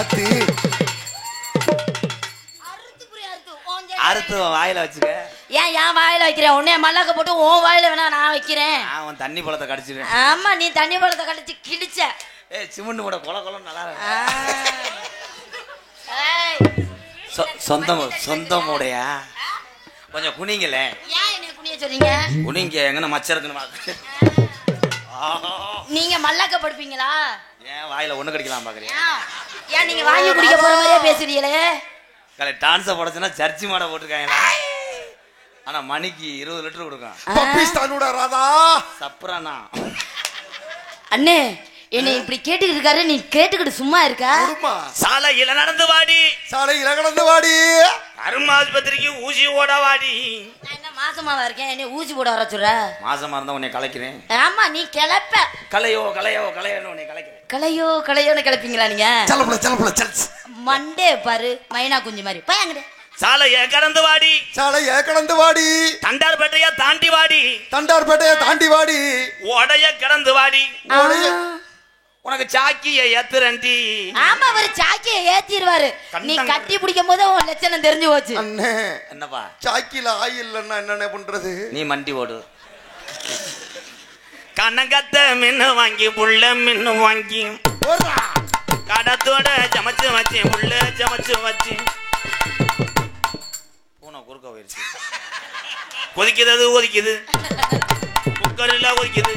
அத்தி அறுத்து வாயில வச்சுக்க. ஏன் என் வாயில வைக்கிறேன்? உன்னைய மல்லாக்க போட்டு உன் வாயில வேணா நான் வைக்கிறேன். அவன் தண்ணி பழத்தை கடிச்சிருவேன். ஆமா, நீ தண்ணி பழத்தை கடிச்சு கிழிச்ச. சிமெண்ட் கூட கொல கொலம் நல்லா இருக்கு. சொந்தம் உடையா கொஞ்சம் குனிங்கல. ஏன் என்ன குனிய சொல்றீங்க? குனிங்க எங்கன மச்சம் இருக்குன்னு. நீங்க மல்லாக்க படுப்பீங்களா? ஏன் வாயில ஒண்ணு கடிக்கலாம் பாக்குறீங்க? ஏன் நீங்க வாங்கி குடிக்க போற மாதிரியே பேசுறீங்களே? டான்ஸ போடச்சுன்னா சர்ச்சி மாட போட்டுருக்காங்களா? ஆனா மணிக்கு 20 லிட்டர் கொடுக்கும். பப்பிஸ்தானோட ராதா சப்ரானா. அண்ணே என்னை இப்படி கேட்டுக்கிட்டு இருக்காரு, நீ கேட்டுக்கிட்டு சும்மா இருக்கா? சாலையில நடந்து வாடி, சாலையில கடந்து வாடி, அருமாஸ்பத்திரிக்கு ஊசி ஓட வாடி. நான் என்ன மாசமாவா இருக்கேன்? என்ன ஊசி போட வர சொல்ற? மாசமா இருந்தா உன்னை கலைக்கிறேன். ஆமா, நீ கிளப்ப. கலையோ உன்னை கலைக்கிறேன். கலையோன்னு கிளப்பீங்களா நீங்க? சலப்புல மண்டே பாரு, மைனா குஞ்சு மாதிரி பையன். சாலைய கடந்து வாடி, சாலைய கடந்து வாடி, தண்டார்பேட்டைய தாண்டி வாடி, தண்டார்பேட்டைய தாண்டி வாடி, ஓடைய கடந்து வாடி. உனக்கு சாக்கிய ஏத்துறண்டி. ஆமா, அவர் சாக்கிய ஏத்திடுவாரு. நீ கட்டி பிடிக்கும் போது உன் லட்சணம் தெரிஞ்சு போச்சு. அண்ணே என்னப்பா சாக்கில ஆயில்லைன்னா என்னென்ன பண்றது? நீ மண்டி ஓடு. கண்ணங்கத்த மின்னு வாங்கி புள்ள மின்னு வாங்கி கடத்தோட சமைச்சு வச்சு புள்ள சமைச்சு வச்சு பூனை குறுக்க போயிருச்சு. கொதிக்கிறது ஒதிக்குது, குக்கர் இல்ல ஒதிக்குது,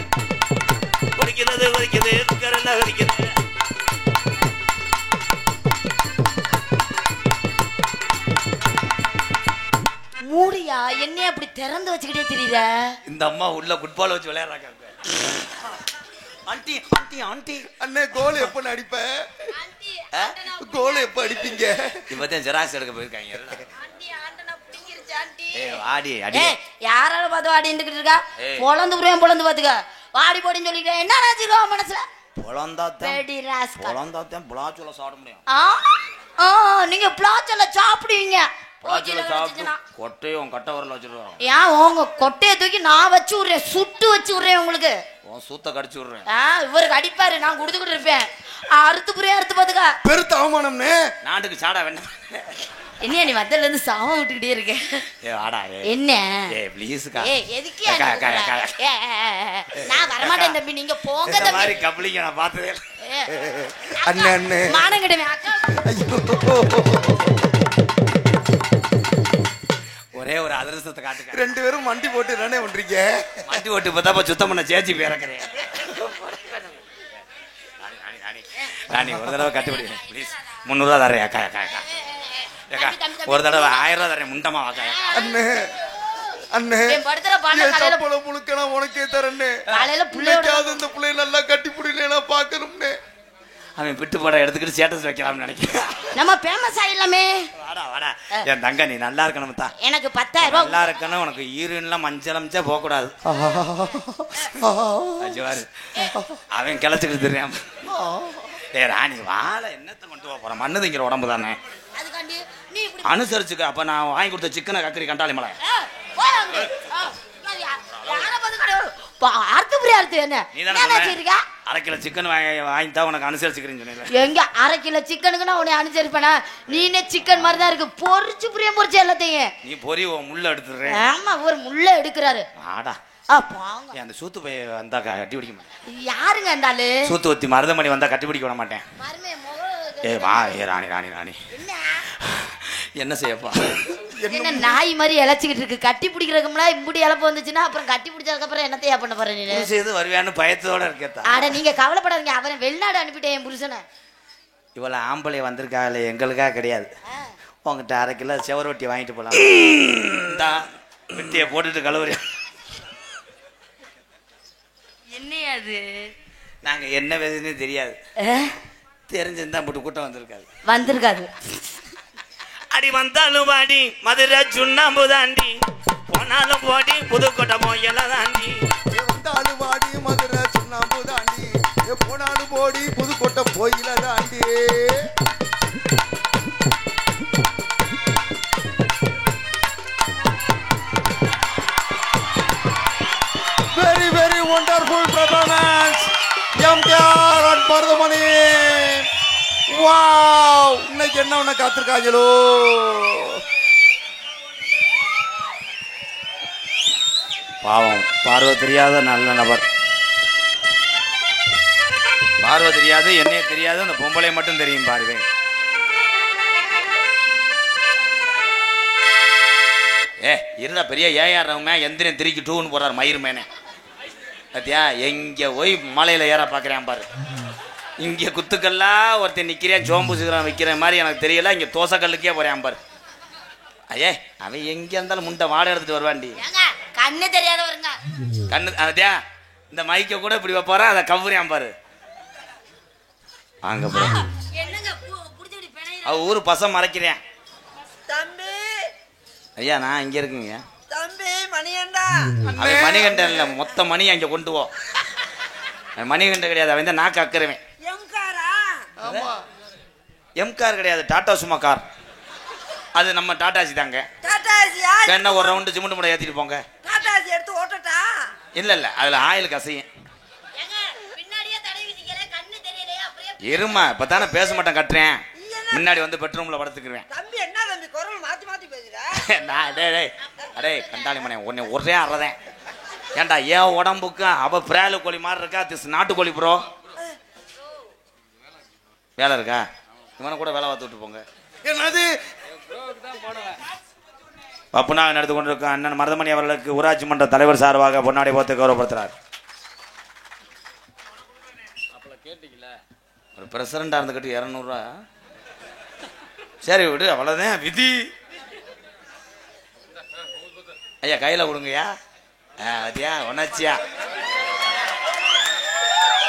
கொதிக்கிறது ஒதிக்குது, குக்கர் இல்ல ஒதிக்குது. மூடியா என்ன அப்படி திறந்து வச்சுக்கிட்டே தெரியுற? இந்த அம்மா உள்ள ஃபுட்பால் வச்சு விளையாடுறாங்க. ஆண்டி ஆண்டி ஆண்டி அண்ணே கோல் எப்ப அடிப்ப? கோல் எப்ப அடிப்பீங்க? இப்பதான் ஜெராக்ஸ் எடுக்க போயிருக்காங்க. வாடி அடி. யாரால பார்த்து வாடி இருந்துகிட்டு இருக்கா? பொழந்து பாத்துக்க. வாடி போடின்னு சொல்லிட்டு என்ன நினைச்சிருக்கா மனசுல? பொழந்தாத்தான் பிளாச்சுல சாப்பிட முடியும். நீங்க பிளாச்சுல சாப்பிடுவீங்க. கொட்டையும் கட்ட வரல வச்சிருவோம். ஏன் உங்க கொட்டையை தூக்கி நான் வச்சு விடுறேன், சுட்டு வச்சு விடுறேன் உங்களுக்கு. சூத்த கடிச்சு விடுறேன். இவருக்கு அடிப்பாரு, நான் குடுத்துக்கிட்டு இருப்பேன். அறுத்து பாத்துக்க. பெருத்த அவமானம்னே. நாட்டுக்கு சாடா வேண்டாம். என்ன நீ மத்தல இருந்து சாவம் விட்டுக்கிட்டே இருக்க? என்ன எதுக்கு நான் வரமாட்டேன் தம்பி, நீங்க போங்க தம்பி. கப்ளிங்க நான் பார்த்ததே அண்ணே அண்ணே மானங்கடமே அக்கா. ஒரே ஒரு அதிர்ஷ்டத்தை காட்டுங்க. ரெண்டு பேரும் மண்டி போட்டு தானே பண்றீங்க? மண்டி போட்டு பார்த்தா சுத்தம் பண்ண சேச்சி பேரக்கிறேன். ராணி ஒரு தடவை கட்டுப்படி ப்ளீஸ். 300 ரூபா தரேன். அக்கா அக்கா அக்கா ஒரு தடவை 1000 ரூபா தரேன். முண்டமா வாக்கா. அண்ணே அண்ணே போல முழுக்க நான் உனக்கே தரேன்னே. பிள்ளைக்காவது இந்த பிள்ளைய நல்லா கட்டி பிடில பாக்கணும்னே. அவன் விட்டு போட எடுத்துக்கிட்டு ஸ்டேட்டஸ் வைக்கலாம்னு நினைக்கிறேன். நம்ம ஃபேமஸ் ஆயிடலாமே. வாடா வாடா என் தங்க, நீ நல்லா இருக்கணும் தான். எனக்கு 10,000 ரூபாய் நல்லா இருக்கணும். உனக்கு ஈரன்லாம் மஞ்சள் அமிச்சா போக கூடாது. அவன் கிளச்சிக்கிட்டு தெரியாம. ராணி வாழை என்னத்தை கொண்டு போற? மண்ணு திங்கிற உடம்பு தானே, அனுசரிச்சுக்க. அப்ப நான் வாங்கி கொடுத்த சிக்கனை கக்கரி கண்டாளி மலை அரை கிலோ சிக்கன் வாங்கிட்டா உனக்கு அனுசரிச்சுக்கிறேன். எங்க அரை கிலோ சிக்கனுக்கு நான் உன்னை அனுசரிப்பேனா? நீனே சிக்கன் மாதிரி தான் இருக்கு. பொரிச்சு பொரிச்சு எல்லாத்தையும் நீ பொறி முள்ள எடுத்துறேன். ஆமா, ஒரு முள்ள எடுக்கிறாரு. ஆடா அந்த சூத்து போய் வந்தா கட்டி பிடிக்க மாட்டேன். யாருங்க இருந்தாலு? சூத்து ஒத்தி மருதமணி வந்தா கட்டி பிடிக்க விட மாட்டேன். வா ராணி ராணி ராணி என்ன செய்யப்பா? என்ன நாய் மாதிரி இழைச்சிக்கிட்டு இருக்கு? கட்டி பிடிக்கிறதுக்குலாம் இப்படி இழப்பு வந்துச்சுன்னா அப்புறம் கட்டி பிடிச்சதுக்கு அப்புறம் என்னத்தையா பண்ண போற? நீ செய்து வருவியான்னு பயத்தோட இருக்கேன். ஆட நீங்க கவலைப்படாதீங்க, அவனை வெளிநாடு அனுப்பிட்டேன் என் புருஷனை. இவ்வளவு ஆம்பளை வந்திருக்காங்களே, எங்களுக்காக கிடையாது. உங்ககிட்ட அரை கிலோ செவர ரொட்டி வாங்கிட்டு போலாம். வெட்டிய போட்டுட்டு கழுவுற என்னையா அது? நாங்க என்ன வேதுன்னு தெரியாது. தெரிஞ்சிருந்தா போட்டு கூட்டம் வந்திருக்காது. அடி வந்தாலும் வாடி மதுரை சுண்ணாம்பு தாண்டி, போனாலும் போடி புதுக்கோட்டை போயல தாண்டி. வந்தாலும் வாடி மதுரை சுண்ணாம்பு தாண்டி, போனாலும் போடி புதுக்கோட்டை போயில தாண்டி. Very very wonderful performance, MKR and Mardhamani. Wow. என்ன ஒண்ணு காத்திருக்காங்களோ. பாவம், பார்வை தெரியாத நல்ல நபர். பார்வை தெரியாது, என்னைய தெரியாது, அந்த பொம்பளை மட்டும் தெரியும் பார்வை. இருந்தா பெரிய ஏஆர்மே எந்திரன் திரிக்கி டூன்னு போறாரு மயிர் மேனே. பாத்தியா, எங்க போய் மலையில ஏற பாக்குறேன் பாரு. இங்க குத்துக்கல்லா ஒருத்தன் நிக்கிறேன், சோம்பு சிகரம் வைக்கிற மாதிரி எனக்கு தெரியல. இங்க தோசைக்கல்லுக்கே போறேன் பாரு. ஐயே, அவன் எங்க இருந்தாலும் முண்டை வாடகை எடுத்துட்டு வருவாண்டி. கண்ணு தெரியாதவருங்க. கண்ணு அதே இந்த மைக்க கூட இப்படி வைப்பாரா, அதை கவுறியான் பாரு. அங்க போற அவ ஊரு பசம் மறைக்கிறேன். தம்பி ஐயா, நான் இங்க இருக்குங்க. தம்பி மணிகண்டா. அவன் மணிகண்டன் இல்ல, மொத்த மணி அங்க கொண்டு போ. மணிகண்டன் கிடையாது, அவன் தான் நாக்கு அக்கறவன். எம்காரா? எம்கார் கிடையாது, டாடா சும்மா கார். அது நம்ம டாடாசி தாங்க. டாடாசியா? என்ன ஒரு ரவுண்டு சிமெண்ட் மூட ஏத்திட்டு போங்க. டாடாசி எடுத்து ஓட்டட்டா? இல்ல அதுல ஆயில் கசையும். இருமா, இப்பதானே பேச மாட்டேன் கட்டுறேன். முன்னாடி வந்து பெட்ரூம்ல படுத்துக்குவேன். தம்பி என்ன தம்பி குரல் மாத்தி மாத்தி பேசுற? நான் அடே கண்டாளி மணி உன்னை ஒரே அறதேன். ஏன்டா ஏன் உடம்புக்கு அவ பிராலு கோழி மாதிரி இருக்கா, திஸ் நாட்டுக்கோழி ப்ரோ. வேலை இருக்கா? இவனை கூட வேலை பார்த்து விட்டு போங்க. என்னது பப்புனாக நடந்து கொண்டிருக்க அண்ணன் மருதமணி அவர்களுக்கு ஊராட்சி மன்ற தலைவர் சார்பாக பொன்னாடை போத்து கௌரவப்படுத்துறார். ஒரு பிரசிடண்டா இருந்துக்கிட்டு 200 ரூபா. சரி விடு, அவ்வளவுதான் விதி. ஐயா கையில கொடுங்கய்யா. அதியா உணர்ச்சியா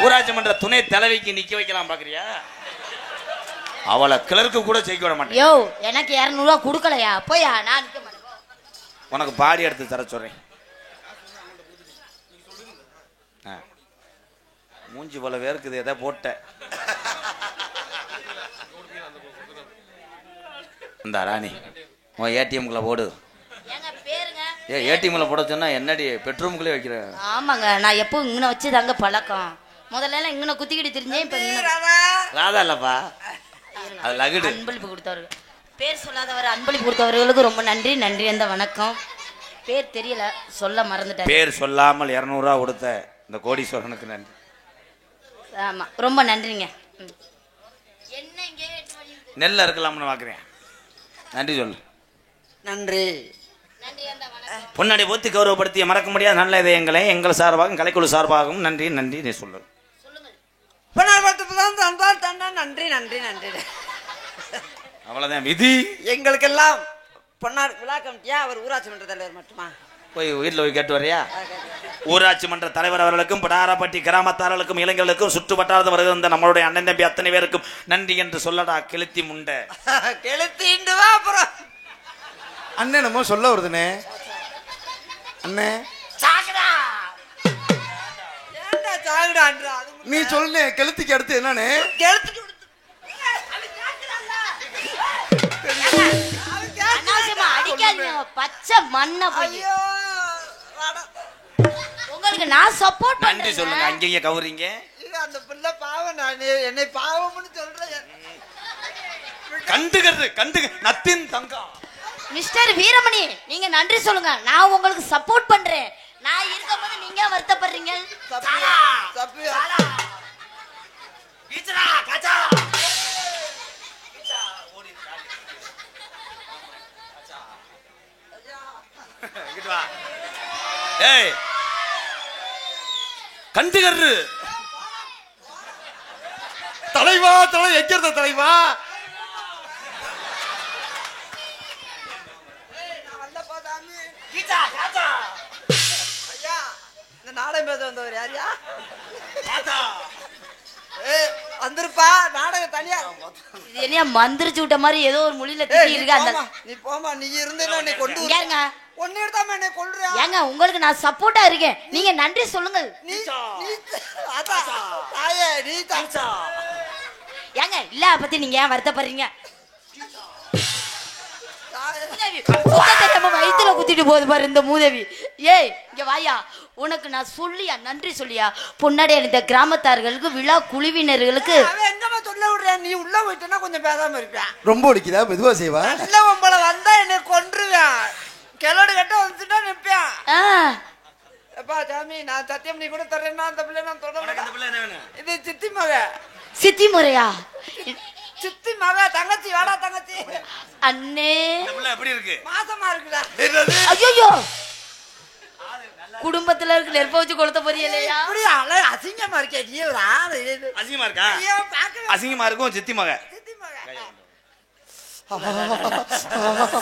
ஊராட்சி மன்ற துணை தலைவிக்கு நிக்க வைக்கலாம் பாக்குறியா? அவளை கிளர்க்கு கூட ஜெயிக்க விட மாட்டேன். யோ, எனக்கு 200 ரூபா கொடுக்கலையா? போயா, நான் நிக்க மாட்டேன். உனக்கு பாடி எடுத்து தர சொல்றேன். மூஞ்சி போல வேர்க்குது, எதை போட்ட இந்த ராணி உன் ஏடிஎம்குள்ள போடு. ஏடிஎம்ல போட சொன்னா என்னடி பெட்ரூம்குள்ளே வைக்கிற? ஆமாங்க, நான் எப்போ இங்கன வச்சு தாங்க பழக்கம். முதல்ல எல்லாம் இங்கன குத்திக்கிட்டு தெரிஞ்சேன். இப்ப ராதா இல்லப்பா, அது லகுடு. அன்பளிப்பு கொடுத்தவர்கள், பேர் சொல்லாதவர் அன்பளிப்பு கொடுத்தவர்களுக்கு ரொம்ப நன்றி. நன்றி அந்த வணக்கம். பேர் தெரியல, சொல்ல மறந்துட்டேன். பேர் சொல்லாமல் 200 ரூபா கொடுத்த இந்த கோடீஸ்வரனுக்கு நன்றி. ஆமா, ரொம்ப நன்றிங்க. என்ன இங்கே நெல்ல இருக்கலாம்னு பாக்குறேன். நன்றி சொல்லு. நன்றி. பொன்னாடி போத்தி கௌரவப்படுத்திய மறக்க முடியாத நல்ல இதயங்களை எங்கள் சார்பாகவும் கலைக்குழு சார்பாகவும் நன்றி நன்றி. நீ சொல்லு. நன்றி நன்றி நன்றி. அவ்வளவுதான் விதி. எங்களுக்கெல்லாம் பொன்னார் விழா கமிட்டியா அவர் ஊராட்சி மன்ற தலைவர் மட்டுமா? போய் வீட்டில் போய் கேட்டு வரையா? ஊராட்சி மன்ற தலைவர் அவர்களுக்கும் படாரப்பட்டி கிராமத்தார்களுக்கும் இளைஞர்களுக்கும் சுற்று வட்டாரத்து வருகின்ற நம்மளுடைய அண்ணன் தம்பி அத்தனை பேருக்கும் நன்றி என்று சொல்லடா கெளுத்தி முண்டை. கெளுத்திண்டு வா. அப்புறம் அண்ணே நம்ம சொல்ல வருதுனே. அண்ணே நீ சொல்லுனே, கெளுத்திக்கு அடுத்து என்னன்னு? பச்சை மண்ண போய் உங்களுக்கு நான் சப்போர்ட் நன்றி சொல்லுங்க. அங்கேயே கவுறீங்க. அந்த பிள்ளை பாவம், நான் என்னை பாவம்னு சொல்றேன். கண்டுகிறது நத்தின் தங்கம். மிஸ்டர் வீரமணி, நீங்க நன்றி சொல்லுங்க. நான் உங்களுக்கு சப்போர்ட் பண்றேன். நான் இருக்கும்போது நீங்க வருத்தப்படுறீங்க. கண்டுகரு தலைவா, தலை எக்கிறது தலைவா. இந்த நாடகம் பேச வந்தவர் யாரியா? வந்திருப்பா, நாடகம் தனியா. இது என்ன மந்திரிச்சு விட்ட மாதிரி ஏதோ ஒரு மொழியில திட்டி இருக்கா? நீ போமா, நீ இருந்தேன்னா என்னை கொண்டு ஏங்க ஒன்னு எடுத்தாம என்னை கொல்றியா? ஏங்க உங்களுக்கு நான் சப்போர்ட்டா இருக்கேன். நீங்க நன்றி சொல்லுங்க. ஏங்க இல்ல பத்தி நீங்க ஏன் வருத்தப்படுறீங்க? வயிற்றுல குத்திட்டு போகுது பாரு இந்த மூதேவி. ஏய் இங்க வாயா, உனக்கு நான் சொல்லியா நன்றி சொல்லியா பொன்னாடி இந்த கிராமத்தார்களுக்கு விழா குழுவினர்களுக்கு எங்கம்மா சொல்ல விடுற நீ உள்ள போயிட்டேன்னா கொஞ்சம் பேசாம இருப்பேன் ரொம்ப ஒடிக்குதா மெதுவா செய்வா நல்ல உங்களை வந்தா என்னை கொன்றுவேன் கிளடு கட்ட வந்துட்டா நிப்பேன் அப்பா சாமி நான் சத்தியம் நீ கூட தரேன்னா அந்த பிள்ளை நான் தொடர்ந்து இது சித்தி மக சித்தி முறையா சித்தி மக தங்கச்சி வாடா தங்கச்சி அண்ணே எப்படி இருக்கு மாசமா இருக்குடா ஐயோ குடும்பத்துல இருக்கு நெருப்ப வச்சு கொளுத்த போறியலையா இப்படி அசிங்கமா இருக்கே நீ ஒரு ஆளு அசிங்கமா இருக்கா அசிங்கமா இருக்கும் சித்தி மக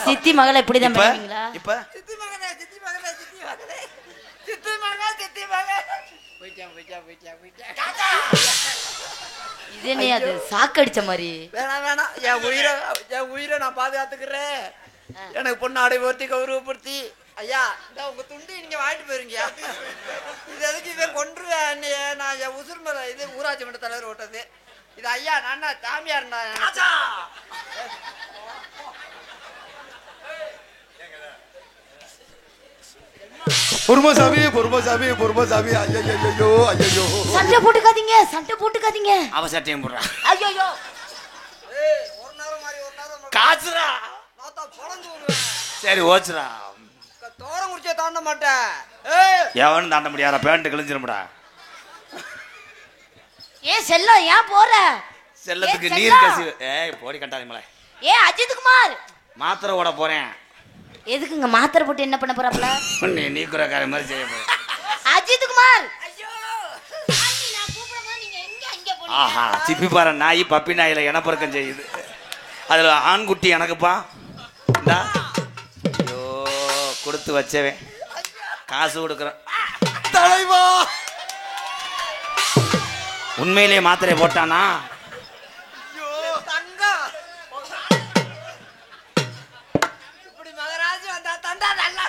சித்தி மகளை இப்படிதான் பண்ணுவீங்களா இப்ப சித்தி மகனே சித்தி மகனே சித்தி மகனே சித்தி மகா சித்தி மகா இது என்ன அது சாக்கடிச்ச மாதிரி வேணாம் என் உயிரை நான் பாதுகாத்துக்கிறேன் எனக்கு பொண்ணாடை ஒருத்தி கௌரவப்படுத்தி ஐயா இந்த உங்க துண்டி நீங்க வாங்கிட்டு போயிருங்க இது எதுக்கு இதை கொன்றுவேன் நான் என் உசுர் மேல இது ஊராட்சி மன்ற தலைவர் ஓட்டது இது ஐயா நான் சாமியார் பொறுமசாமி பொறுமசாமி பொறுமசாமி ஐயோ ஐயோ சண்டை போட்டுக்காதீங்க அவ சட்டையும் போடுறா ஐயோ ஒரு நேரம் மாதிரி ஒரு நேரம் காசுரா நான் பொழந்து விடுவேன் சரி ஓச்சுரா தோரம் குடிச்சே தாண்ட மாட்டேன் எவனும் தாண்ட முடியாத பேண்ட் கிழிஞ்சிரும்டா ஏன் செல்லம் ஏன் போற செல்லத்துக்கு நீர் கசிவு போடி கட்டாதீ மலை அஜித் குமார் மாத்திரை ஓட போறேன் எதுக்குங்க மாத்திரை போட்டு என்ன பண்ண போறாப்ல நீ குறக்கார மாதிரி செய்ய போறேன் அஜித் குமார் ஆஹா சிப்பி பாரு நாய் பப்பி நாயில இனப்பெருக்கம் செய்யுது அதுல ஆண்குட்டி எனக்குப்பா ஐயோ கொடுத்து வச்சவேன் காசு கொடுக்குறேன் தலைவா உண்மையிலேயே மாத்திரை போட்டானா இப்படி மகராஜ் வந்தா தண்டா நல்லா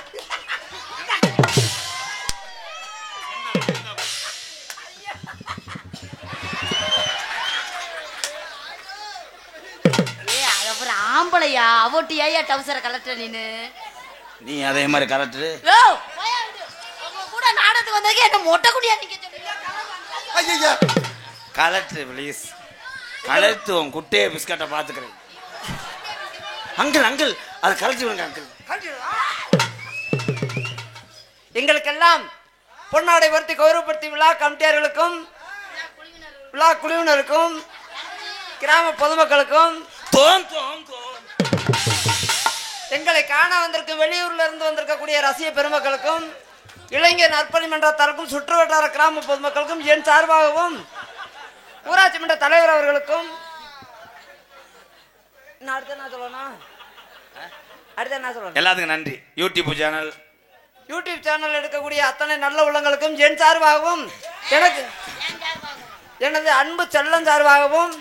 ஆம்பளையா அவட்டியா டவுசரை கலட்டுற நீ அதே மாதிரி கலட்டு கூட நாடத்துக்கு வந்ததுக்கு என்ன மொட்டை குடியா நீங்க ஐயா கலட்டு ப்ளீஸ் கலட்டு உன் குட்டையை பிஸ்கட்டை பார்த்துக்கிறேன் அங்கிள் அதை கலட்டி விடுங்க அங்கிள் எங்களுக்கெல்லாம் பொன்னாடை வருத்தி கௌரவப்படுத்தி விழா கமிட்டியார்களுக்கும் விழா குழுவினருக்கும் கிராம பொதுமக்களுக்கும் எங்களை காண வந்திருக்கும் வெளியூர்ல இருந்து வந்திருக்கக்கூடிய ரசிக பெருமக்களுக்கும் இளைஞர் நற்பணி மன்றத்தாருக்கும் சுற்று வட்டார கிராம பொதுமக்களுக்கும் என் சார்பாகவும் ஊராட்சி மன்ற தலைவர் அவர்களுக்கும் அடுத்த என்ன சொல்லணும் எல்லாத்துக்கும் நன்றி யூடியூப் சேனல் எடுக்கக்கூடிய அத்தனை நல்ல உள்ளங்களுக்கும் என் சார்பாகவும் எனது அன்பு செல்லம் சார்பாகவும்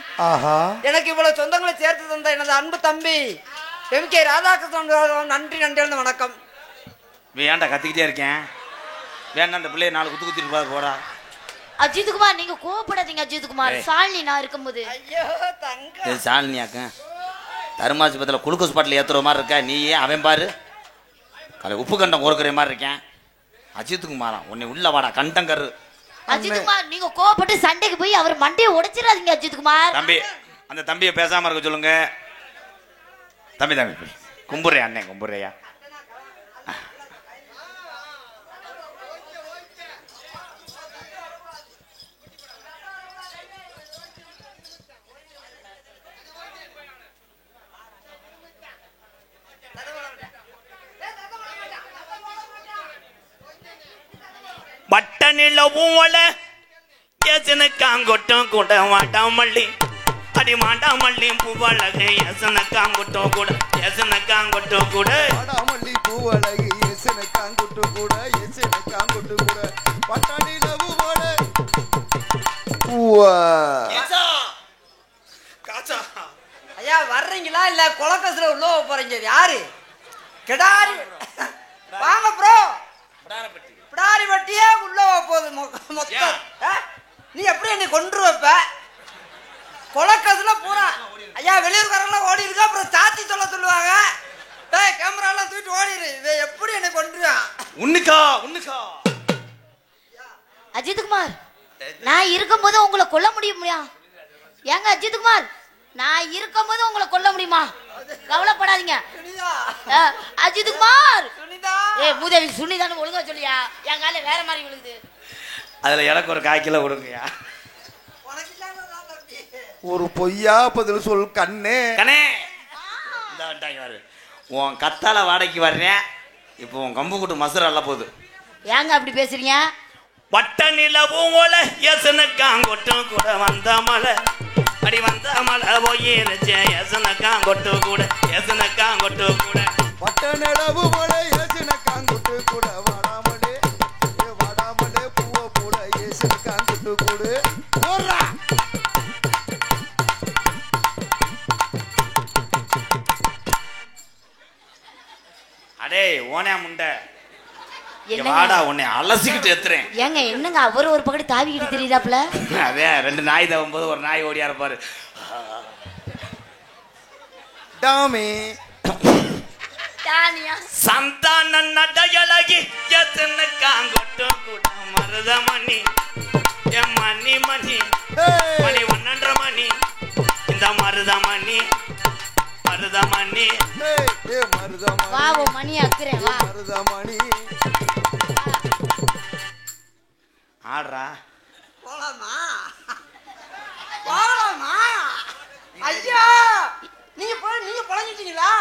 எனக்கு இவ்வளவு சொந்தங்களை சேர்த்து தந்த எனது அன்பு தம்பி MK ராதாகிருஷ்ணன் நன்றி வணக்கம். ஏன்டா கத்திக்கிட்டே இருக்கேன் வேண்டாம் அந்த பிள்ளைய 4 குத்து குத்திட்டு போடா. அஜித் குமார் நீங்க கோவப்படாதீங்க அஜித் குமார். சாலினி நான் இருக்கும்போது ஐயோ தங்க இது சாலினியாக்க தர்மாஸ்பத்திரியில் குளுக்கோஸ் பாட்டில் ஏற்றுற மாதிரி இருக்கா நீ அவன் பாரு கலை உப்பு கண்டம் கோர்க்கிற மாதிரி இருக்கேன். அஜித் குமாரா உன்னை உள்ள வாடா கண்டங்கரு. அஜித் குமார் நீங்க கோவப்பட்டு சண்டைக்கு போய் அவர் மண்டையை உடைச்சிடாதீங்க அஜித் குமார். தம்பி அந்த தம்பியை பேசாம இருக்க சொல்லுங்க. தம்பி தம்பி கும்புறையா அண்ணன் கும்புறையா. பட்டனிலவும் ஒல எசனக்காங்கொட்டம் கூட வாட்டாமல்லி அடி மாட்டாமல்லி பூவழகு எசனக்காங்கொட்டம் கூட எசனக்காங்கொட்டம் கூட வாட்டாமல்லி பூவழகு எசனக்காங்கொட்டம் கூட எசனக்காங்கொட்டம் கூட பட்டனிலவும் ஒல காச்சா காச்சா ஐயா வர்றீங்களா இல்ல கொலக்கசுல உள்ள போறீங்க யாரு கெடாரி வாங்க ப்ரோ பிடாரி வட்டியே உள்ள போகுது மொத்தம். நீ எப்படி என்னை கொன்று வைப்ப கொலக்கசுல பூரா ஐயா வெளியூர்காரெல்லாம் ஓடி இருக்கா அப்புறம் சாத்தி சொல்லுவாங்க கேமரா எல்லாம் தூக்கிட்டு ஓடிடு இதை எப்படி என்னை கொன்றுவான். உன்னுக்கா உன்னுக்கா அஜித்குமார் நான் இருக்கும்போது உங்களை கொல்ல முடியுமா? ஏங்க அஜித்குமார் நான் இருக்கும்போது உங்களை கொல்ல முடியுமா? கவலைப்படாதீங்க. அஜித்குமார் மூதேவி சுனிதான்னு ஒழுங்கா சொல்லியா? என் கால வேற மாதிரி விழுகுது. அதுல எனக்கு ஒரு 1/4 கிலோ கொடுங்கயா. ஒரு பொய்யா பதில் சொல் கண்ணே. கண்ணே இந்த வந்துட்டாங்க பாரு. உன் கத்தால வாடகைக்கு வர்றேன். இப்போ உன் கம்பு கூட்டு மசுர அல்ல போகுது. ஏங்க அப்படி பேசுறீங்க? பட்ட நிலவும் ஒல எசனக்காங்கொட்டும் கூட வந்த மலை அடி வந்த மலை போயிருச்சே எசனக்காங்கொட்டு கூட எசனக்காங்கொட்டு கூட பட்ட நிலவு மலை எசனக்காங்கொட்டு கூட வாடாமலே வாடாமலே பூவ போட எசனக்காங்கொட்டு கூட போறா. அடே ஓனே முண்டை வாடா உன்னை அலசிக்கிட்டு எத்துறேன். ஏங்க என்னங்க அவர் ஒரு பக்கத்து தாவிக்கிட்டு தெரியுதாப்ல? அதே 2 நாய் தவும்போது ஒரு நாய் ஓடியா இருப்பாரு. டாமி சந்தான நடையழகி எத்தனக்காங்கொட்டு கூட மருதமணி என் மணி மணி மணி 1 மணி இந்த மருதமணி மருதமணி வாவோ மணி அக்குறேன் வா மருதமணி ஆடுறா போலாமா போலாமா? ஐயா நீங்க புழங்கிட்டீங்களா?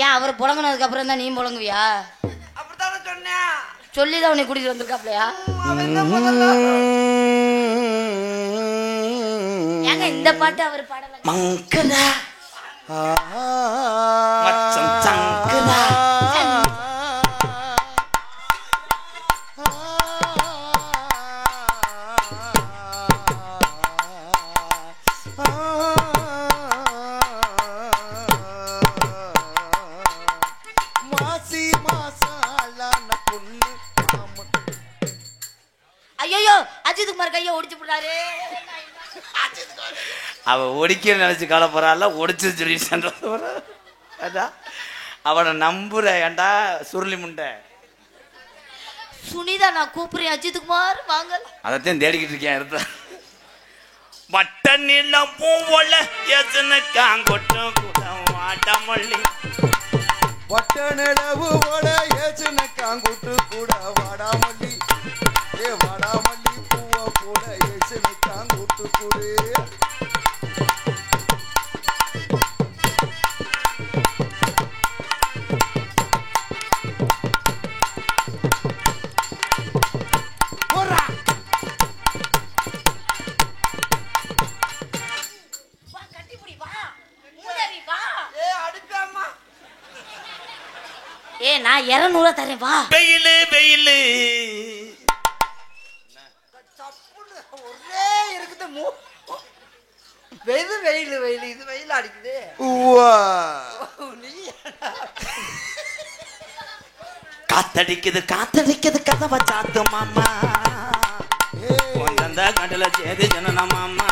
ஏன் அவர் புழங்கினதுக்கு அப்புறம் தான் நீ புழங்குவியா? அப்படித்தானே சொன்னேன். சொல்லிதான் உன்னை கூட்டிட்டு வந்திருக்காப்லையா? ஏங்க இந்த பாட்டு அவர் பாடல மங்கரா மச்சம் சங்கரா ஐயோ அஜித்குமார் கையை ஒடிச்சு போட்டாரு. அவ ஒடிக்க நினைச்சு காலப்போறாள் ஒடிச்சு சொல்லிட்டு அவனை நம்புற ஏண்டா சுருளி முண்டை. சுனிதா நான் கூப்பிடுறேன் அஜித்குமார் வாங்க. அதைத்தான் தேடிக்கிட்டு இருக்கேன். எடுத்த பட்ட நிலம் பூவோல எசனக்காங்கொட்டும் கூட வாடாமல்லி பட்ட நிலவு ஓட ஏசனக்காங்கொட்டு கூட வாடாமல்லி வாடாமல்லி பூவ போட ஏசனக்காங்கொட்டு கூட நான் 200 தரேன் வா. வெயிலு வெயிலு ஒரே இருக்குது வெயில் வெயில் வெயில் இது வெயில் அடிக்குது. காத்தடிக்குது காத்தடிக்குது கதவை சாத்து மாமா அந்த கடல சேது ஜனன மாமா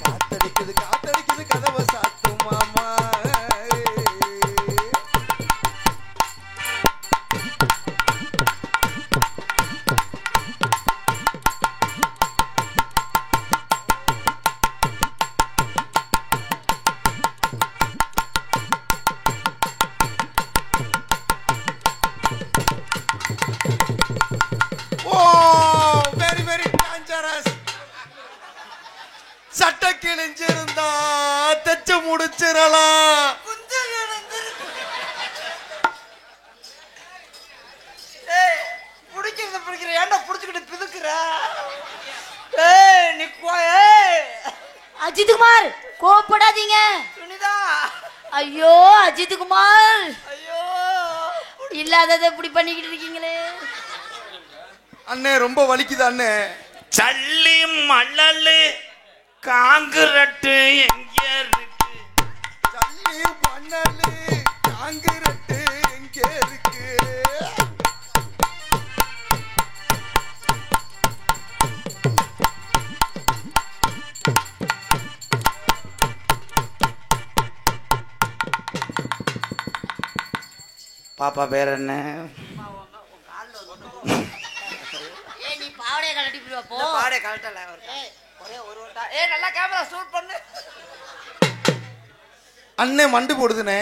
காத்தடிக்குது காத்தடிக்குது கதவை சாத்து மாமா. சட்ட கிழிஞ்சிருந்தா தச்சு முடிச்சிடலாம். பிடிக்கிற ஏன்டா புடிச்சுக்கிட்டு பிதுக்குற? அஜித்குமார் கோபப்படாதீங்க. சுனிதா ஐயோ அஜித்குமார் ஐயோ இல்லாததை இப்படி பண்ணிக்கிட்டு இருக்கீங்களே. அண்ணே ரொம்ப வலிக்குது அண்ணே. சல்லி மணலு காங்கிரட்டு எங்க இருக்கு? சல்லி மணலு காங்கிரட்டு எங்க இருக்கு? பாப்பா பேர் என்ன? அந்த பாடே கரெக்டா ஒரே ஒரு வட்டா. நல்லா கேமரா ஷூட் பண்ணு. அண்ணே மண்டு போடுதுனே.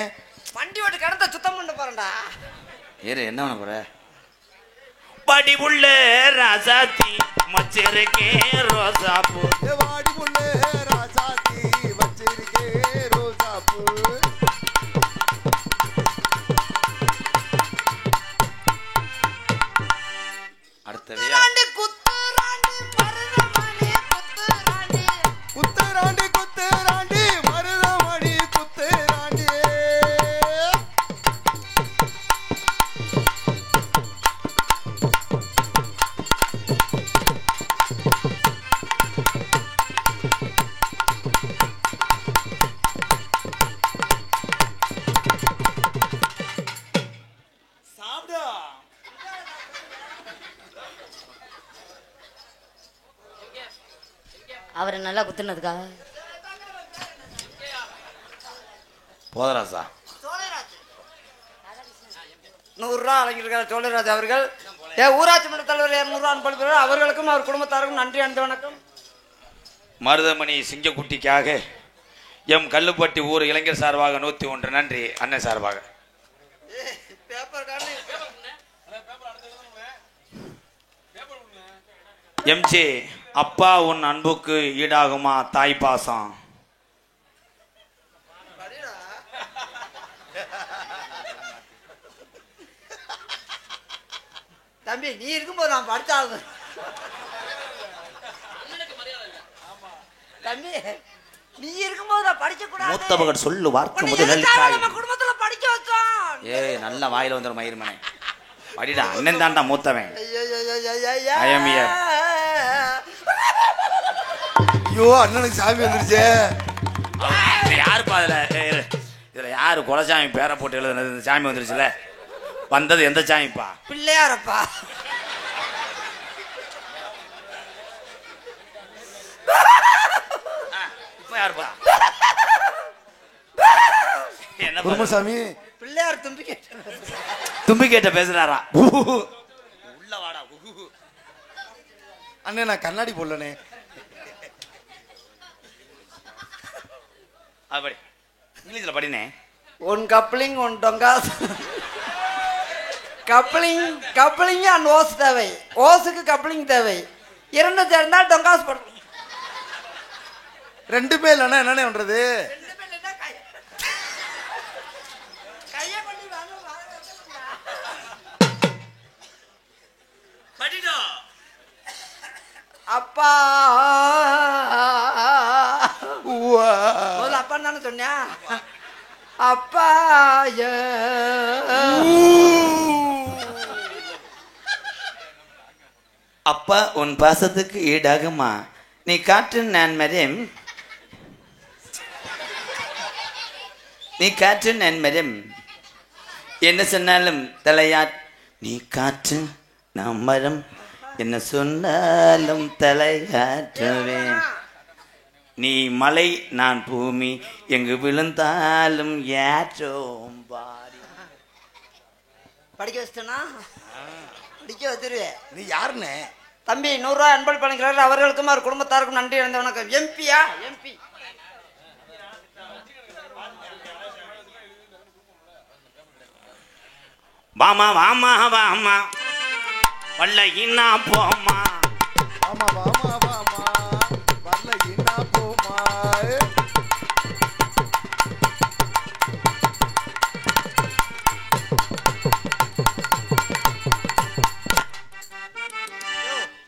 வண்டி ஓட்டு கடந்த சுத்தம் பண்ண போறேன்டா. ஏறு என்ன பண்ண போற? படிவுள்ள ராசாத்தி மச்சிருக்கே ரோசாப்பூ. படிவுள்ள ராசாத்தி மச்சிருக்கே ரோசாப்பூ. அடுத்தது குத்துராண்டி குத்துராண்டி மருதமணி குத்துராண்டி. அவரை நல்லா குத்துனதுக்கா போதராசா 100 ரூபா வழங்கியிருக்கார் சோழராஜ் அவர்கள். ஊராட்சி மன்ற தலைவர் 200 ரூபா அனுப்பி அவர்களுக்கும் அவர் குடும்பத்தாருக்கும் நன்றி அந்த வணக்கம். மருதமணி சிங்கக்குட்டிக்காக எம் கல்லுப்பட்டி ஊர் இளைஞர் சார்பாக 101 நன்றி. அண்ணன் சார்பாக எம்ஜி அப்பா உன் அன்புக்கு ஈடாகுமா தாய் பாசம். தம்பி நீ இருக்கும்போது நான் படிச்சாது. தம்பி நீ இருக்கும்போது நான் படிக்க கூடாது. மூத்த மகன் சொல்லு வார்த்தை முதலில் நம்ம குடும்பத்துல படிக்க வச்சோம். ஏய் நல்ல வாயில வந்துற மயிர்மனே படிடா. அண்ணன் தான்டா மூத்தவன். ஐயோ அண்ணனுக்கு சாமி வந்துருச்சே. யாருப்பா இதுல யாரு குலசாமி பேரை போட்டு எழுதுனது? இந்த சாமி வந்துருச்சுல. வந்தது எந்த சாமிப்பா? பிள்ளையாரப்பா. இப்ப யாருப்பா? என்ன குருமசாமி பிள்ளையார் தும்பி கேட்ட பேசுறாரா? உள்ள வாடா. அண்ணே நான் கண்ணாடி போடலனே. அப்படி இங்கிலீஷ்ல படினே. ஒன் கப்ளிங் ஒன் டொங்காஸ். கப்ளிங் அண்ட் ஓஸ் தேவை. ஓஸுக்கு கப்ளிங் தேவை. 2 சேர்ந்தால் டொங்காஸ் போடும். 2மே இல்லைன்னா என்னண்ணே பண்றது? அப்பா அப்பா தானே சொன்னியா? அப்பா அப்பா உன் பாசத்துக்கு ஈடாகுமா நீ காற்று நான் மரம். நீ காற்று நான் மரம் என்ன சொன்னாலும் தலையா. நீ காற்று நான் மரம் என்ன சொன்னாலும் தலையாற்றுவேன். நீ மலை நான் பூமி எங்கு விழுந்தாலும் ஏற்றோம் பாடி. படிக்க வச்சிட்டனா? படிக்க வச்சிருவேன். நீ யாருன்னு? தம்பி 100 ரூபாய் அன்பளிப்பு வழங்குகிறார். அவர்களுக்கும் அவர் குடும்பத்தாருக்கும் நன்றி இழந்த வணக்கம். எம்பியா? எம்பி வாமா வாமா வாமா வல்லையின்னா போமா. ஆமா வாமா வாமா வல்லையின்னா போமா.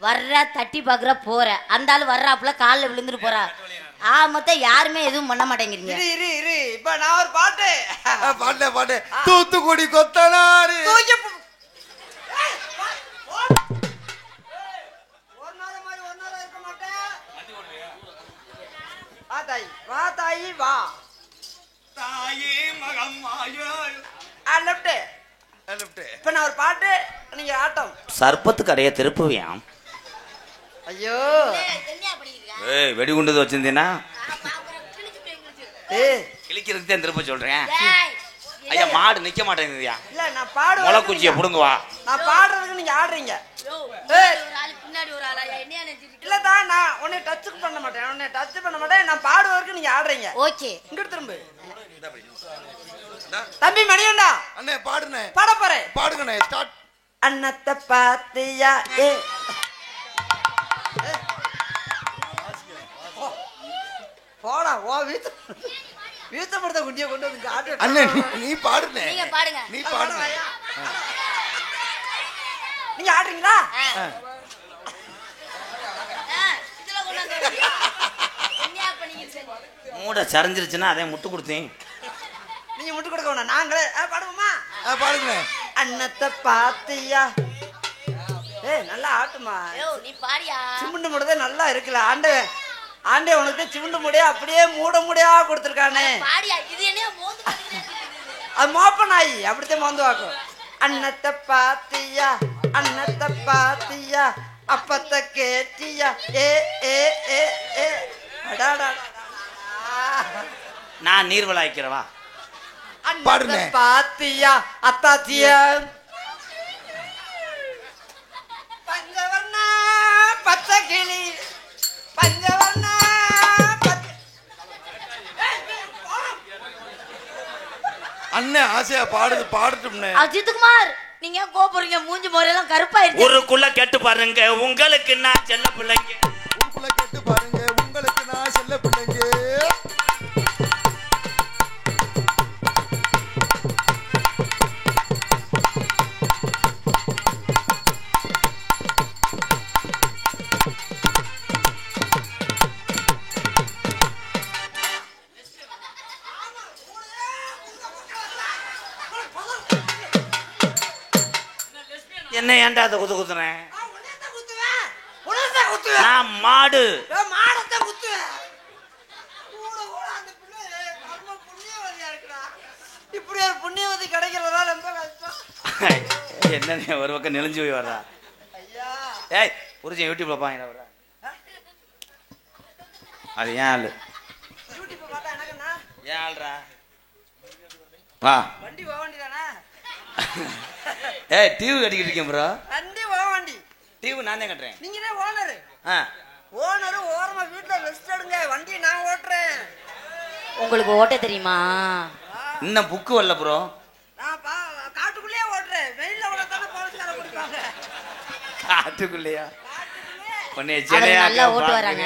வர்ற தட்டி பாக்குற போற அந்த ஆளு வர்றாப்புல காலில் விழுந்துட்டு போறா. மொத்தம் யாருமே எதுவும் பண்ண மாட்டேங்கிறீங்க. இப்ப நான் ஒரு பாட்டு பாட்டு தூத்துக்குடி கொத்தனாரு இப்ப நான் ஒரு பாட்டு நீங்க ஆட்டம். சர்பத்து கடைய திருப்புவியாம். ஐயோ வெடிகுண்டு வச்சிருந்தீங்கன்னா கிளிக்கிறதுக்கு தான் திருப்ப சொல்றேன். ஐயா மாடு நிக்க மாட்டேங்குதுயா. இல்ல நான் பாடு முளைக்குச்சிய புடுங்குவா. நான் பாடுறதுக்கு நீங்க ஆடுறீங்க. இல்லதான் நான் உன்னை டச் பண்ண மாட்டேன் நான் பாடுவதற்கு நீங்க ஆடுறீங்க. ஓகே இங்க திரும்ப தம்பி மணியண்டா அண்ணே பாடுனே பாட போறேன் பாடுங்கண்ணே ஸ்டார்ட். அன்னத்தை பாத்தியா ஏ போடா ஓ வீத்த படத்தை குட்டியை கொண்டு வந்து ஆட்டு. அண்ணே நீ பாடுனே நீங்க பாடுங்க. நீ பாடுங்க. நீங்க ஆடுறீங்களா? மூட சரிஞ்சிருச்சுன்னா அதே முட்டு கொடுத்தேன். நீங்க முட்டு கொடுக்க வேணாம், நாங்களே பாடுவோமா? பாடுங்க. அன்னத்தை பாத்தியா ஏய் நல்லா ஆட்டுமா. நீ பாடியா. சிமுண்டு மூடதே நல்லா இருக்குல்ல. ஆண்டே உனக்கு சிமுண்டு மூடையா அப்படியே மூட மூடையா கொடுத்துருக்கானே. பாடியா. இது என்ன மோந்து அது மோப்ப நாய் அப்படித்தான் மோந்து வாக்கும். அன்னத்தை பாத்தியா அப்பத்தை கேட்டியா ஏ ஏ ஏ ஏ அடாடா. நான் நீர்வளாய்க்கிறவா அன்னத்தை பாத்தியா அத்தாச்சியா பஞ்சவர்ணா பச்சை கிளி பஞ்சவர்ணா அண்ணே ஆசையா பாடட்டும்னே. அஜித்குமார் நீங்க கோபுறீங்க, மூஞ்சி முறையெல்லாம் கருப்பாயிருச்சு. ஊருக்குள்ள கேட்டு பாருங்க உங்களுக்கு நான் செல்ல பிள்ளைங்க. ஊருக்குள்ள கேட்டு பாருங்க உங்களுக்கு நான் செல்ல பிள்ளைங்க. என்ன ஏன்டா அதை குத்துறேன்? நான் மாடு மாடத்தை குத்துவேன். இப்படி ஒரு புண்ணியவதி கிடைக்கிறதா ரொம்ப கஷ்டம். என்ன ஒரு பக்கம் நெளிஞ்சு போய் வர்றா. ஏய் புரிஞ்சு யூடியூப்ல பாங்க வர்றா. அது ஏன் ஆளு ஏன் ஆள்றா வா வண்டி போக வேண்டியதானே. ஏய் டிவி கட்டிக்கிட்டு இருக்கேன் ப்ரோ. வண்டி போக வண்டி டிவி நான் தான் கட்டுறேன். நீங்க தான் ஓனரு. ஓனரு ஓரமா வீட்டுல ரெஸ்ட் எடுங்க, வண்டி நான் ஓட்டுறேன். உங்களுக்கு ஓட்ட தெரியுமா? இன்னும் புக்கு வரல ப்ரோ. நான் காட்டுக்குள்ளேயே ஓட்டுறேன். வெயில்ல ஓடத்தானே போலீஸ்கார பிடிப்பாங்க. காட்டுக்குள்ளேயா? பொண்ணே அவர் ஜெலையா நல்லா ஓட்டுவாராங்க.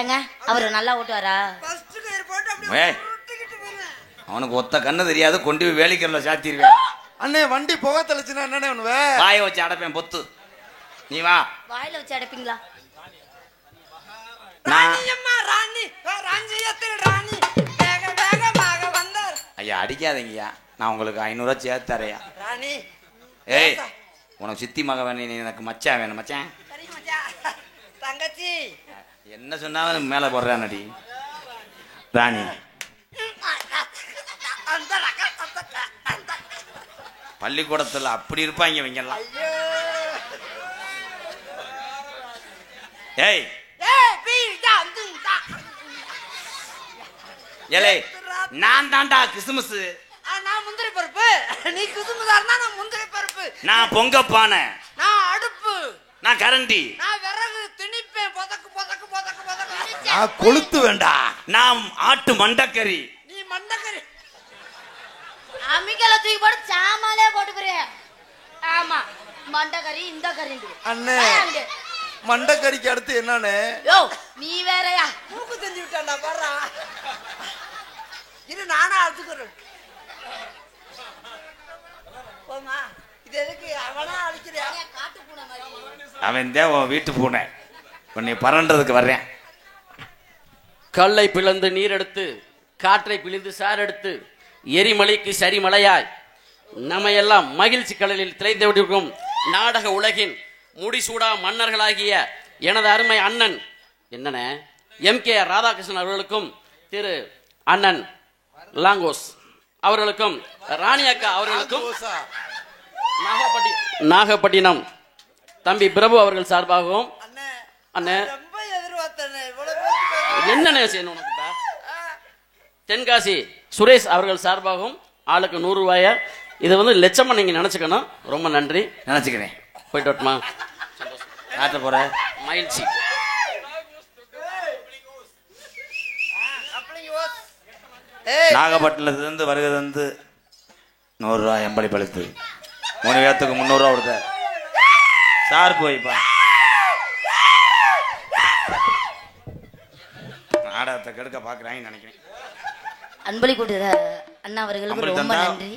ஏங்க அவரு நல்லா ஓட்டுவாரா? ஃபர்ஸ்ட் கயிறு போட்டு அப்படியே ஏய் உருட்டிக்கிட்டு போறேன். அவனுக்கு ஒத்த கண்ணு தெரியாது, கொண்டு போய் வேலிக்கல்ல சாத்திடுவேன். அண்ணே வண்டி புகை தெளிச்சுனா என்னண்ணே பண்ணுவ? வாயை வச்சு அடைப்பேன் பொத்து. நீ வா. வாயில வச்சு அடைப்பீங்களா? ராணியம்மா ராணி ராஞ்சியத்தில் ராணி வேக வேகமாக வந்தார். ஐயா அடிக்காதீங்கய்யா, நான் உங்களுக்கு 500 சேர்த்து தரையா. ராணி ஏய் உனக்கு சித்தி மக வேணும், நீ எனக்கு மச்சான் வேணும். மச்சான் சரி மச்சான். தங்கச்சி என்ன சொன்னாலும் மேலே போடுறான் நடி. ராணி பள்ளிக்கூடத்துல அப்படி இருப்பாங்க இவங்கெல்லாம். ஏய் ஏலே நான் தாண்டா கிறிஸ்துமஸ். நான் முந்திரி பருப்பு, நீ கிறிஸ்துமஸா இருந்தா நான் முந்திரி பருப்பு. நான் பொங்கப்பானை, நான் அடுப்பு, நான் கரண்டி, நான் விறகு திணிப்பேன் பொதக்கு பொதக்கு பொதக்கு பொதக்கு. நான் கொளுத்து வேண்டா. நான் ஆட்டு மண்டக்கறி, நீ மண்டக்கறி. அம்மிக்கல தூக்கி போட்டு சாமாலே போட்டுக்கிறேன். ஆமா மண்டக்கறி இந்த கறி. அண்ணே மண்டக்கறிக்கு அடுத்து என்னன்னு? யோ நீ வேறயா? மூக்கு தெரிஞ்சு விட்டான்டா பாரு. இது நானா அழுத்துக்கிறேன். போமா இது எதுக்கு அவனா அழிக்கிறியா? காட்டு பூனை மாதிரி. அவன் தான் உன் வீட்டு பூனை. உன்னை பறன்றதுக்கு வர்றேன். கல்லை பிளந்து நீர் எடுத்து, காற்றை பிழிந்து சார் எடுத்து, எரிமலைக்கு சரிமலையாய் நம்மையெல்லாம் மகிழ்ச்சி கடலில் திளைத்து விட்டிருக்கும் நாடக உலகின் முடிசூடா மன்னர்களாகிய எனது அருமை அண்ணன் என்னென்ன MKR ராதாகிருஷ்ணன் அவர்களுக்கும், திரு அண்ணன் லாங்கோஸ் அவர்களுக்கும், ராணி அக்கா அவர்களுக்கும், நாகப்பட்டினம் தம்பி பிரபு அவர்கள் சார்பாகவும் அண்ணே ரொம்ப எதிர்பார்த்தேன். என்னென்ன செய்யணும் உனக்கு? தென்காசி சுரேஷ் அவர்கள் சார்பாகவும் ஆளுக்கு 100 ரூபாய. இது லட்சமா நீங்க நினைச்சுக்கணும். ரொம்ப நன்றி. நினைச்சுக்கிறேன். போயிட்டு வரட்டுமா? காட்ட போற மகிழ்ச்சி. நாகப்பட்டினத்திலிருந்து வருகிறது வந்து 100 ரூபா எம்பளி பழுத்து 3 பேத்துக்கு 300 ரூபா கொடுத்த சார் போய்ப்பா நாடகத்தை கெடுக்க பாக்குறாங்கன்னு நினைக்கிறேன். அன்பளி கொடுத்த அண்ணா அவர்களுக்கு ரொம்ப நன்றி.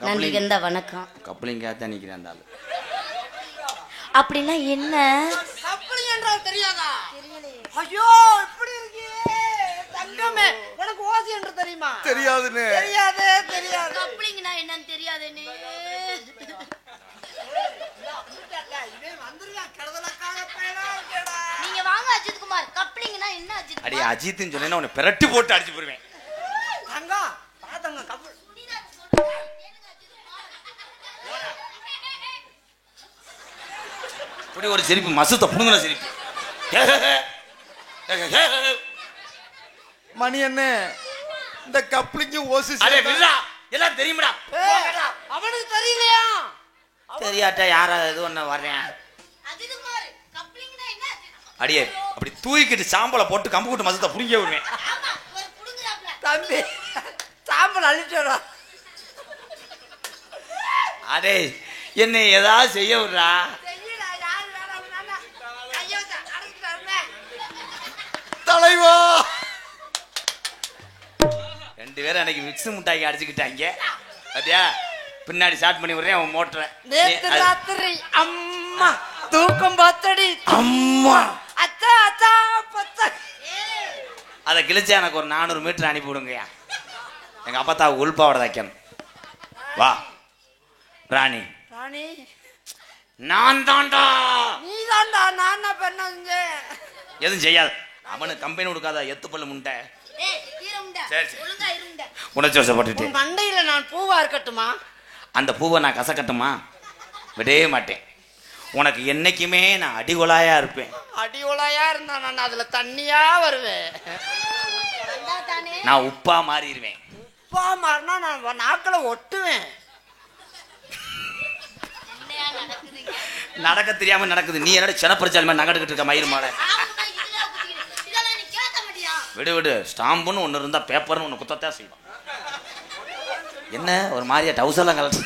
நன்றி கந்த வணக்கம். கப்ளிங்காத்தான் நிக்கிறேன் அந்த ஆளு. அப்படின்னா என்ன கப்ளிங் என்றால் தெரியாதா? ஐயோ இப்படி இருக்கே தங்கமே, உனக்கு ஓசி என்று தெரியுமா? தெரியாதுன்னு. தெரியாது தெரியாது. கப்ளிங்னா என்னன்னு தெரியாதுன்னு. நீங்க வாங்க அஜித் குமார். கப்ளிங்னா என்ன அஜித்? அடி அஜித்னு சொன்னேன்னா உன்னை பெரட்டி போட்டு அடிச்சு போடுவேன். தங்கம் பாத்தங்க கப்ளிங் இப்படி ஒரு சிரிப்பு மசுத்த புடுங்குற சிரிப்பு. மணி என்ன இந்த கப்ளிங்கு ஓசி அரே விடுடா எல்லாம் தெரியும்டா. அவனுக்கு தெரியலையா? தெரியாட்டா யாரா இது ஒண்ணு வர்றேன். அஜித் குமார் கப்ளிங்னா என்ன? அடியே அப்படி தூக்கிட்டு சாம்பலை போட்டு கம்பு கூட்டு மசுத்த புடிங்க விடுவேன். ஆமா ஒரு புடுங்குறாப்ல. தம்பி சாம்பல் அழிச்சோடா. அடே என்னை ஏதாவது செய்ய விடுறா. தலைவா 2 பேரும் அன்னைக்கு மிக்ஸ் முட்டாக்கி அடிச்சுக்கிட்டாங்க. பாத்தியா பின்னாடி ஸ்டார்ட் பண்ணி விடுறேன் அவன் மோட்டரை. நேத்து ராத்திரி அம்மா தூக்கம் பார்த்தடி அம்மா அத்தா அத்தா பத்த. அதை கிழிச்சா எனக்கு ஒரு 400 மீட்டர் அனுப்பி விடுங்கய்யா. எங்க அப்பத்தா உள்பாவோட தைக்கணும். வா ராணி. ராணி நான் தான்டா. நீ தான்டா. நான் என்ன செஞ்சேன்? எதுவும் செய்யாது. அவனுக்கு கம்பெனி கொடுக்காத எத்து பல்லு முண்டை. ஏய் இருமுண்டா. சரி சரி ஒழுங்கா இருமுண்டா. உணர்ச்சி வசப்பட்டுட்டு உன் மண்டையில நான் பூவா இருக்கட்டுமா? அந்த பூவை நான் கசக்கட்டுமா? விடவே மாட்டேன். உனக்கு என்னைக்குமே நான் அடிகொலாயா இருப்பேன். அடி உலையா இருந்தா நான் அதுல தண்ணியா வருவேன். வந்தா தானே. நான் உப்பா மாறிடுவேன். உப்பா மாறினா நான் நாக்கில ஒட்டுவேன். என்னையா நடக்குதுங்க? நடக்க தெரியாம நடக்குது. நீ என்னோட சினப்பரிச்சால் மாதிரி நகட்டுக்கிட்டு இருக்க மயிறு மாலை. ஆமா இதெல்லாம் குத்திக்கிட்டு. இதெல்லாம் நீ கேட்க மாட்டியா? விடு விடு. ஸ்டாம்புன்னு ஒன்று இருந்தால் பேப்பர்னு ஒன்று குத்தத்தான் செய்வான். என்ன ஒரு மாதிரியா டவுசர்லாம் கலட்டு.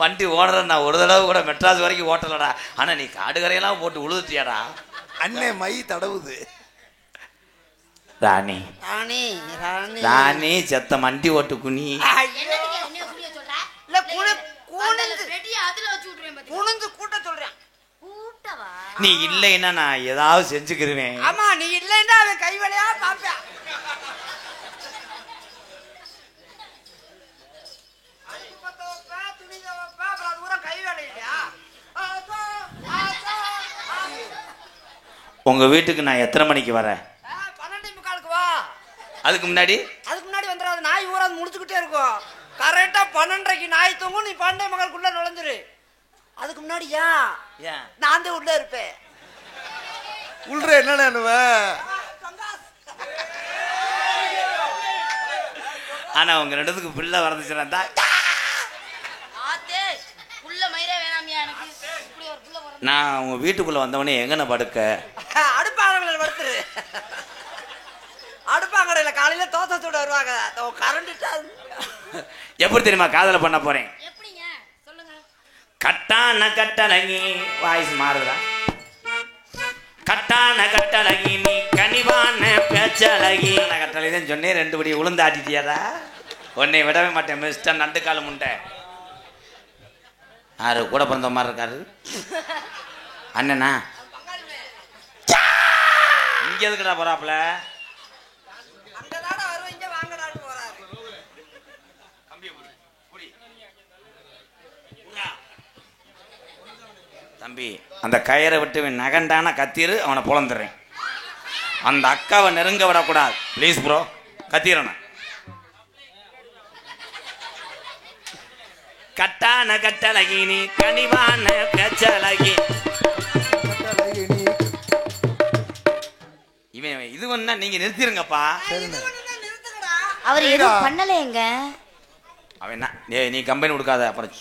வண்டி ஓடுற நான் ஒரு தடவை கூட மெட்ராஸ் வரைக்கும் ஓட்டலடா. ஆனால் நீ காடுகரையெல்லாம் போட்டு உழுதுட்டியாடா. அண்ணே மை தடவுது. ராணி ராணி ராணி ராணி செத்த மண்டி ஓட்டு குனி. என்னதுக்கு என்னைய புரிய சொல்ற? இல்ல கூணுந்து ரெடி அதுல வச்சு விட்டுறேன் பாத்தி. கூணுந்து கூட்ட சொல்றேன். கூட்டவா? நீ இல்லைன்னா நான் ஏதாவது செஞ்சுக்கிருவேன். ஆமா நீ இல்லைன்னா அவன் கை வேலையா பாப்பேன். உங்க வீட்டுக்கு நான் எத்தனை மணிக்கு வரேன்? 12:45 வா. அதுக்கு முன்னாடி வந்துடாது. நாய் ஊராது முடிச்சுக்கிட்டே இருக்கும். கரெக்டா 12:30க்கு நாய் தூங்கும். நீ 12:45 நுழைஞ்சிரு. அதுக்கு முன்னாடி ஏன் நான் தான் உள்ள இருப்பேன். உள்ற என்னன்னு ஆனா உங்க ரெண்டுத்துக்கு பிள்ளை வரதுச்சுன்னா ஆத்தே புள்ள மயிரே வேணாமியா எனக்கு. இப்படி ஒரு புள்ள வர. நான் உங்க வீட்டுக்குள்ள வந்தவனே எங்கன படுக்க? அடுப்பாங்கடையில் படுத்துரு. அடுப்பாங்கடையில் காலையில தோசை சுட வருவாங்க. கரண்ட் எப்படி தெரியுமா காதல பண்ண போறேன்? எப்படிங்க சொல்லுங்க. கட்டான கட்டழகி வாய்ஸ் மாறுதா? கட்டான கட்டழகி நீ கனிவான பேச்சழகி. நான் கட்டளைதான் சொன்னேன். 2 படி உளுந்து ஆட்டிட்டியாடா. உன்னை விடவே மாட்டேன் மிஸ்டர் நண்டு காலம் முண்டை. யாரு கூட பிறந்த மாதிரி இருக்காரு அண்ணனா? இங்க எதுக்குடா போறாப்ல? அங்கதான வருவேன். இங்க வாங்கடான்னு போறாரு. தம்பி அந்த கயிறை விட்டு நகண்டான கத்திரு அவனை பொழந்துடுறேன். அந்த அக்காவை நெருங்க விடக்கூடாது ப்ளீஸ் ப்ரோ. கத்திரன கட்டான கட்டழகி நீ கனிவான பேச்சழகி. இவன் இது வேணா நீங்க நிறுத்திருங்கப்பா. அவர் எதுவும் பண்ணலையேங்க. அவன் என்ன நீ கம்பெனி கொடுக்காத அப்புறம்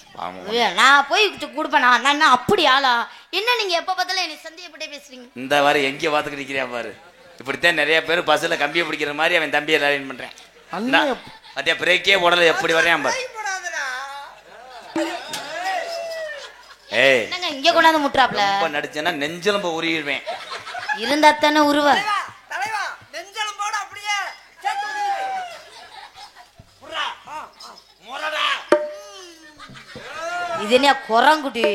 நான் போய் கொடுப்பேன். நான் அப்படி ஆளா? என்ன நீங்க எப்ப பார்த்தாலும் என்னை சந்தேகப்பட்டே பேசுறீங்க. இந்த வாரம் எங்கே பார்த்துக்கிட்டு இருக்கிறியா பாரு. இப்படித்தான் நிறைய பேர் பஸ்ல கம்பியை பிடிக்கிற மாதிரி அவன் தம்பியை லைன் பண்றேன். அதே பிரேக்கே போடல எப்படி வரையான் பாரு. ஏய் என்னங்க இங்க கொண்டாந்து முட்றாப்ல? ரொம்ப நடிச்சேன்னா நெஞ்செலும்ப உருவிடுவேன். இருந்தா தானே உருவ. தலைவா நெஞ்செலும்போட அப்படியே இது என்ன குரங்குடி?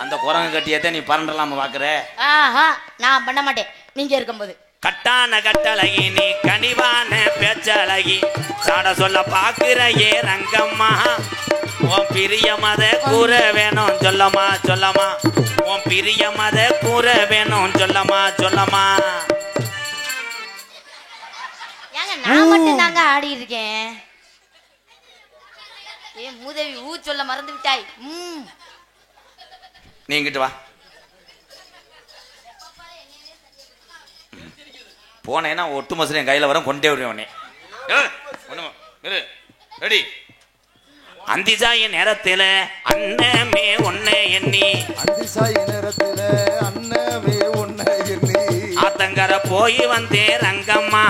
அந்த குரங்கு கட்டியத்தை நீ பரண்டலாம பாக்குற? ஆஹா நான் பண்ண மாட்டேன் நீங்க இருக்கும்போது. கட்டான கட்டழகி நீ கனிவான பேச்சழகி சாட சொல்ல பாக்குற ஏ ரங்கம்மா உன் பிரிய மத கூற வேணும் சொல்லமா சொல்லமா உன் பிரிய மத கூற வேணும் சொல்லமா சொல்லமா. ஏங்க நான் மட்டும் தாங்க ஆடி இருக்கேன். ஏ மூதேவி சொல்ல மறந்து விட்டாய். நீ இங்கிட்டு வா. போனேன்னா ஒட்டு மசூரி என் கையில வரும் கொண்டே விடுவேன் உடனே. ரெடி. அந்திசாய நேரத்துல அண்ணமே ஒன்னே எண்ணி அந்திசாய நேரத்துல அண்ணமே ஒன்னே எண்ணி ஆத்தங்கர போய் வந்தே ரங்கம்மா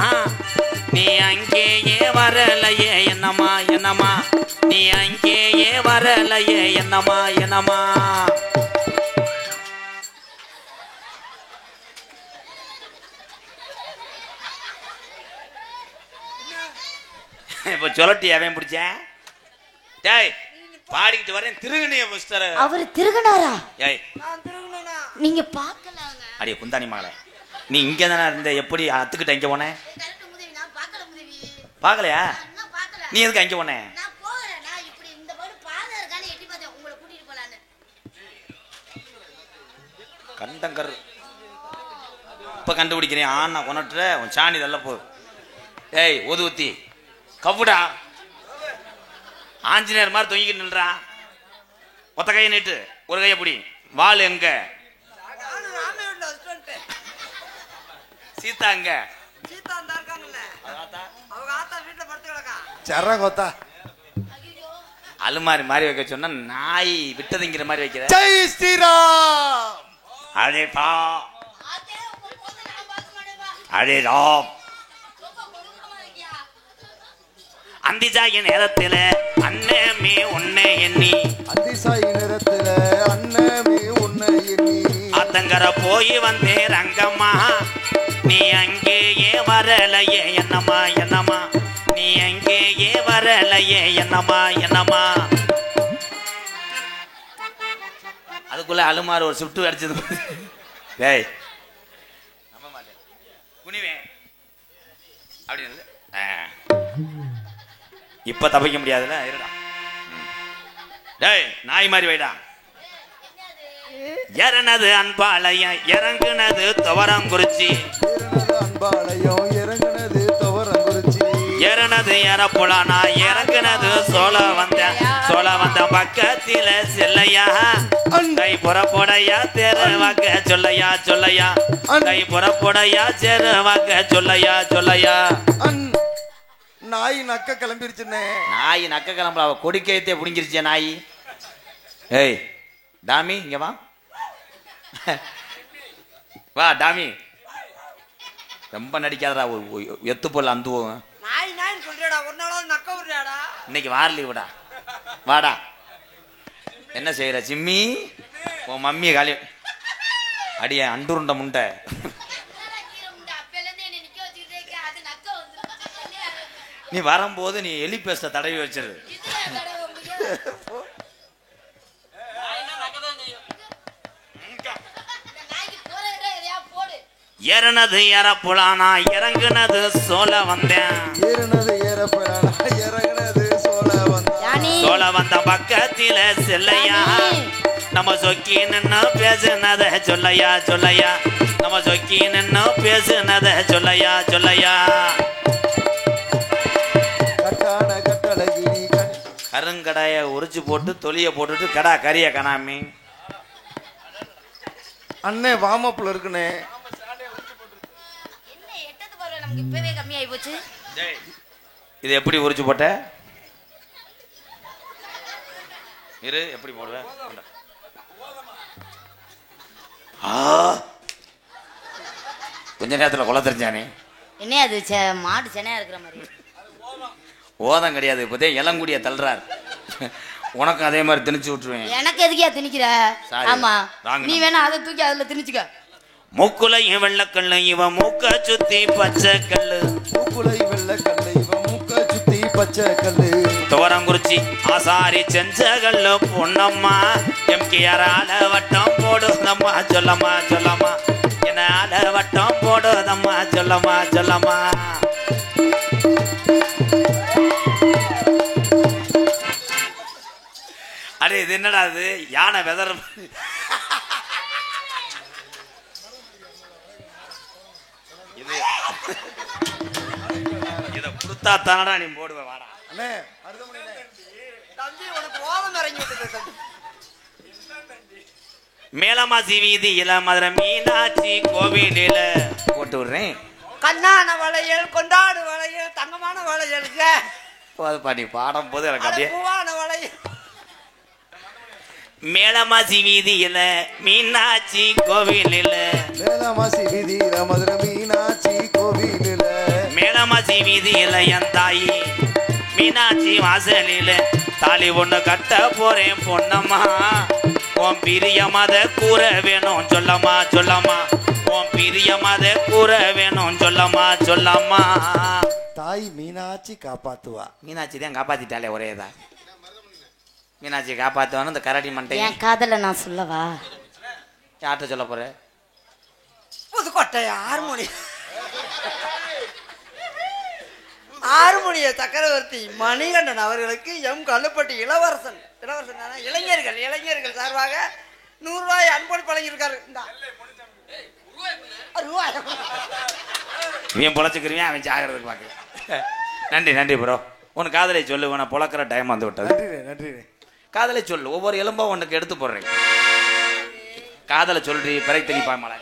நீ அங்கேயே வரலையே என்னம்மா என்னம்மா நீ அங்கேயே வரலையே என்னம்மா என்னம்மா. இப்ப சொல்லட்டி அவன் பிடிச்சேன். டேய் பாடிக்கிட்டு வரேன் திருகணிய புஸ்தர. அவர் திருகனாரா? ஏய் நான் திருகுனேனா? நீங்க பார்க்கலாங்க. அடியே குந்தாணி மகளே நீ இங்க தானே இருந்த எப்படி அத்துக்கிட்ட இங்க போனே? கரெக்ட் மூதேவி நான் பார்க்கல மூதேவி. பார்க்கலையா? நான் பார்க்கல. நீ எதுக்கு அங்க போனே? நான் போறேன். நான் இப்படி இந்த படு பாதை இருக்கானே எட்டி பார்த்தேன் உங்களை கூட்டிட்டு போலான்னு. கண்டங்கர் இப்ப கண்டுபிடிக்கிறேன். ஆனா கொனட்டுற உன் சாணி தள்ள போ. ஏய் ஒதுவுத்தி கவுடா ஆஞ்சநேயர் மாதிரி தொங்கிக்கிட்டு நின்றா. ஒத்த கையை நீட்டு ஒரு கையை பிடி. வாள் எங்க? நானும் ராமே வீட்டுல வச்சுட்டேன். சீதா எங்க? சீதா அந்த இருக்காங்கல்ல அவங்க ஆத்தா வீட்டுல படுத்து கிடக்கா. சரகோத்தா அலுமாரி மாதிரி வைக்க சொன்னா நாய் விட்டதுங்கிற மாதிரி வைக்கிற. ஜெய் ஸ்ரீராம். அடே பா ஆத்தே உங்க போத நான் பார்க்க மாட்டேன்பா. அடே ராம். ரொம்ப கொடூரமா இருக்கியா? அந்திசாய நேரத்துல அண்ணமே ஒன்னே எண்ணி அந்திசாய நேரத்துல அண்ணமே ஒன்னே எண்ணி ஆத்தங்கர போய் வந்தே ரங்கம்மா நீ அங்கேயே வரலையே என்னம்மா என்னம்மா நீ அங்கேயே வரலையே என்னம்மா என்னம்மா. அதுக்குள்ள அலுமாறு ஒரு சுட்டு அடிச்சது. டேய் நம்ப மாட்டேன் குனிவேன் அப்படின்னு இப்ப தப்பிக்க முடியாதுல்ல இருடா. டேய் நாய் மாதிரி வைடா. இறனது அன்பாலயம் இறங்குனது துவரங்குறிச்சி அன்பாலயம் இறங்குனது துவரங்குறிச்சி இறனது இறப்புலானா இறங்குனது சோழ வந்த பக்கத்தில செல்லையா கை புறப்படையா தெரு வாக்க சொல்லையா சொல்லையா கை புறப்படையா தெரு வாக்க சொல்லையா சொல்லையா. நாய் நக்க கிளம்பிருச்சுன்னே. நாய் நக்க கிளம்பல அவ கொடிக்கையத்தே புடிங்கிருச்சே நாய். ஏய் டாமி இங்க வா வா டாமி. ரொம்ப நடிக்காதடா. எத்து போல அந்துவோம். நாய் நாயின்னு சொல்றியாடா? ஒரு நாளாவது நக்க விடுறியாடா? இன்னைக்கு வாரலி விடா வாடா. என்ன செய்யற சிம்மி? உன் மம்மியை காலி அடிய அண்டுருண்ட முண்டை. நீ வரும்போது நீ எலி பேச தடவி வச்சிரு. இறனது இறப்புலானா இறங்குனது சோழ வந்தேன் சோழ வந்த பக்கத்தில செல்லையா நம்ம சொக்கி நின்னு பேசுனத சொல்லையா சொல்லையா நம்ம சொக்கி நின்னு பேசுனத சொல்லையா சொல்லையா. கருங்கடாய உரிச்சு போட்டு தொலிய போட்டுட்டு கடா கறிய கனாமி. அண்ணே வாமப்புல இருக்குனே. இப்பவே கம்மியாயி போச்சு. இது எப்படி உரிச்சு போட்ட? இரு எப்படி போடுவேன் கொஞ்ச நேரத்தில் கொலை தெரிஞ்சானே என்ன அது மாடு சென்னையா இருக்கிற மாதிரி ஓதம் கிடையாது இப்போதே இளங்குடிய தள்ளுறார் உனக்கும் அதே மாதிரி திணிச்சு விட்டுருவேன் எனக்கு எதுக்கியா திணிக்கிற ஆமா நீ வேணா அதை தூக்கி அதுல திணிச்சுக்க மூக்குலையும் வெள்ளக்கல்லு இவன் மூக்க சுத்தி பச்சை கல்லு மூக்குலை வெள்ளக்கல்லு இவன் மூக்க சுத்தி பச்சை கல்லு துவரங்குறிச்சி ஆசாரி செஞ்ச கல்லு பொன்னம்மா எம்கேஆரால வட்டம் போடுதம்மா சொல்லம்மா சொல்லம்மா என்னால வட்டம் போடுதம்மா சொல்லம்மா சொல்லம்மா அடே இது என்னடா அது யானை வெதர் இது இத கொடுத்தா தானடா நீ போடுவ வாடா அண்ணே தம்பி உனக்கு ஓதம் இறங்கி விட்டுட்டு மேலமாசி வீதியில மதுரை மீனாட்சி கோவிலில போட்டு விடுறேன் கண்ணான வளையல் கொண்டாடு வளையல் தங்கமான வளையலுக்கு பாடி பாடும் போது எனக்கு அப்படியே பூவான வளையல் மேலமாசி வீதியில மீனாட்சி கோவிலில மேலமாசி வீதியில மதுரை மீனாட்சி கோவிலில மேலமாசி வீதியில என் தாயி மீனாட்சி வாசலில தாலி ஒண்ணு கட்ட போறேன் பொன்னம்மா உன் பிரியமத கூற வேணும் சொல்லம்மா சொல்லம்மா உன் பிரியமத கூற வேணும் சொல்லம்மா சொல்லம்மா தாய் மீனாட்சி காப்பாத்துவா மீனாட்சி தான் காப்பாத்திட்டாலே ஒரேதா மீனாட்சி காப்பாத்துவான்னு இந்த கரடி மண்டை என் காதல நான் சொல்லவா யார்கிட்ட சொல்ல போற புதுக்கோட்டை ஆறுமணிய சக்கரவர்த்தி மணிகண்டன் அவர்களுக்கு எம் கல்லுப்பட்டி இளவரசன் இளைஞர்கள் சார்பாக 100 ரூபாய் அன்பளிப்பு வழங்கியிருக்காரு. இவன் பொழைச்சுக்கிறவன் அவன் ஜாகிறதுக்கு பார்க்க. நன்றி நன்றி ப்ரோ. உனக்கு காதலை சொல்லு, உன பொழக்கிற டைம் வந்து விட்டது. நன்றி. காதலை சொல்லு, ஒவ்வொரு எலும்பா உனக்கு எடுத்து போடுறேன். காதலை சொல்றி பிறகு தெளிப்பா மலை.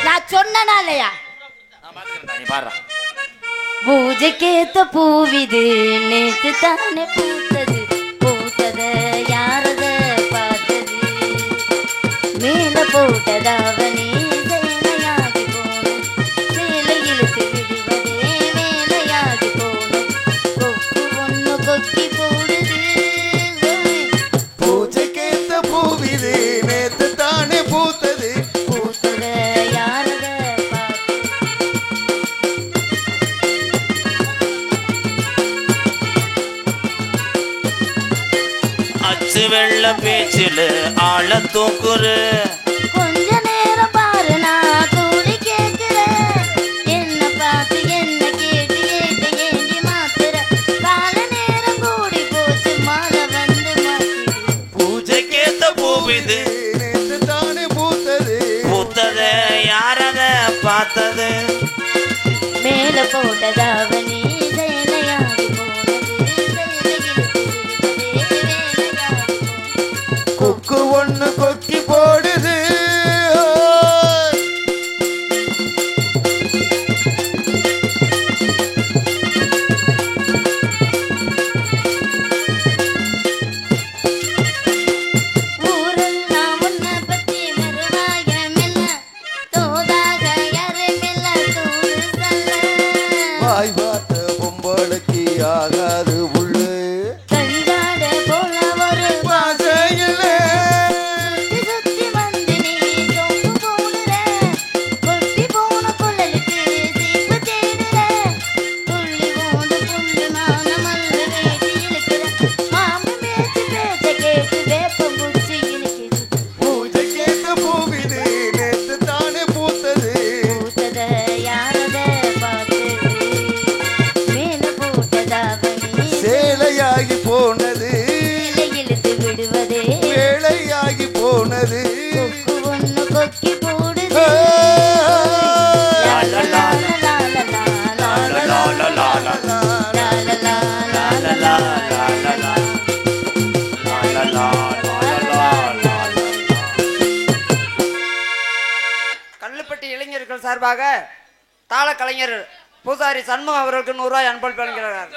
நான் சொன்னா இல்லையா? நீ பாடுற. பூஜைக்கேத்த பூவிது நேத்து தானே பூத்தது, பூத்தத யாரத பார்த்தது, மேல போட்டதாவனே சேலையாகி போனும், சேலை இழுத்து விடுவதே மேலையாகி போனும், கொக்கு ஒண்ணு கொக்கி போடுது. பூஜைக்கேத்த பூவிது நேத்து தானே பூத்தது, பூத்தத யாரத பார்த்தது. அச்சு வெள்ள பேச்சில ஆள தூக்குறு, கொஞ்ச நேரம் பாரு நான் கூலி கேட்கிறேன், என்ன பார்த்து என்ன கேட்டு ஏட்டு ஏண்டி மாத்துற, கால நேரம் கூடி போச்சு மாலை வந்து மாத்திடு. பூஜைக்கேத்த பூவிது நேத்து தானே பூத்தது, பூத்தத யாரத பார்த்தது, மேல போட்டதாவனி சேலையாகி போனது, சேலை இழுத்து விடுவதே வேலையாகி போனது. கொக்கு ஒண்ணு கொக்கி போடுது. ஊரெல்லாம் உன்னை பத்தி மறுவாயமில்ல, தோதாக யாருமில்ல தூது சொல்ல. வாய் வார்த்தை அவர்கள் சார்பாக தாள கலைஞர் பூசாரி சண்முகம் அவர்களுக்கு 100 ரூபாய் அன்பளிப்பு வழங்குகிறார்.